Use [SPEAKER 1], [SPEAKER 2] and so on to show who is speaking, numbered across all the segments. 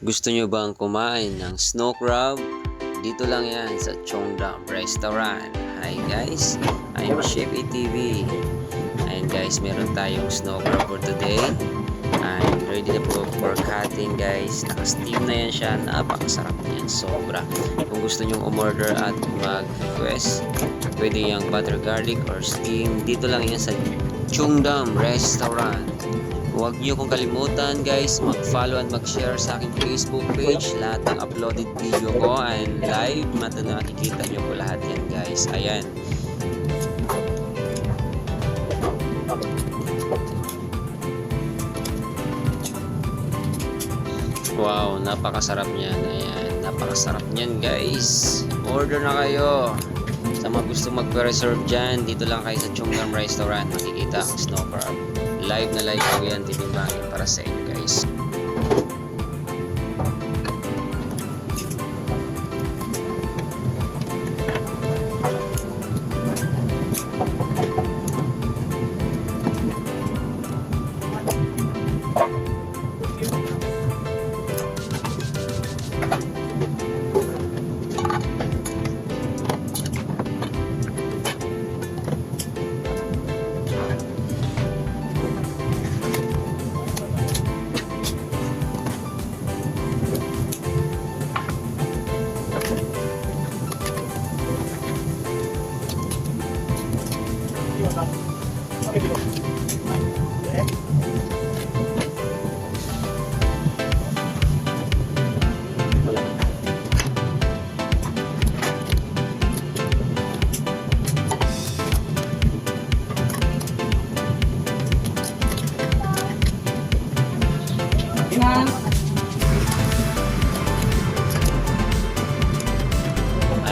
[SPEAKER 1] Gusto nyo bang kumain ng snow crab? Dito lang yan sa Cheongdam Restaurant. Hi guys, I'm Chef ETV. And guys, meron tayong snow crab for today. And ready na po for cutting guys. Naka-steam na yan siya. Napakasarap yan. Sobra. Kung gusto nyong umorder at mag-request, pwede yung butter garlic or steam. Dito lang yan sa Cheongdam Restaurant. Huwag niyo kong kalimutan guys, mag-follow and mag-share sa aking Facebook page. Lahat ng uploaded video ko and live, nakikita niyo po lahat yan guys. Ayan. Wow, napakasarap niyan. Ayan, napakasarap niyan guys. Order na kayo. Sa mga gusto mag-reserve dyan, dito lang kayo sa Cheongdam Restaurant. Makikita ang snow crab. Live na live po yan, titimbangin para sa inyo guys.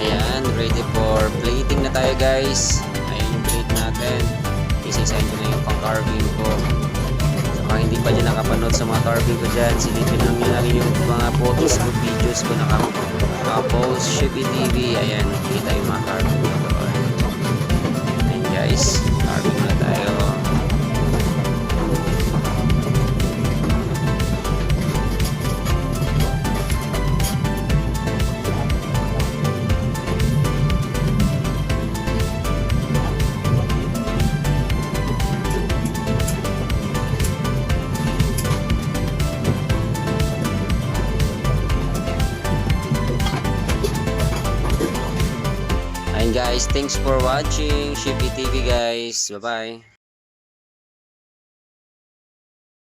[SPEAKER 1] Ayan, ready for plating na tayo guys. Ayan yung plate natin. Isa-isahin ko na yung pang-carving ko. Sa mga hindi pa dyan nakapanood sa mga carving ko dyan, silipin lang nyo lang yung mga photos ko, videos ko nakapost, Chef ETV. Ayan, kita yung mga carving ko doon. Ayan guys, carving na tayo. And guys, thanks for watching Chef ETV guys. Bye bye.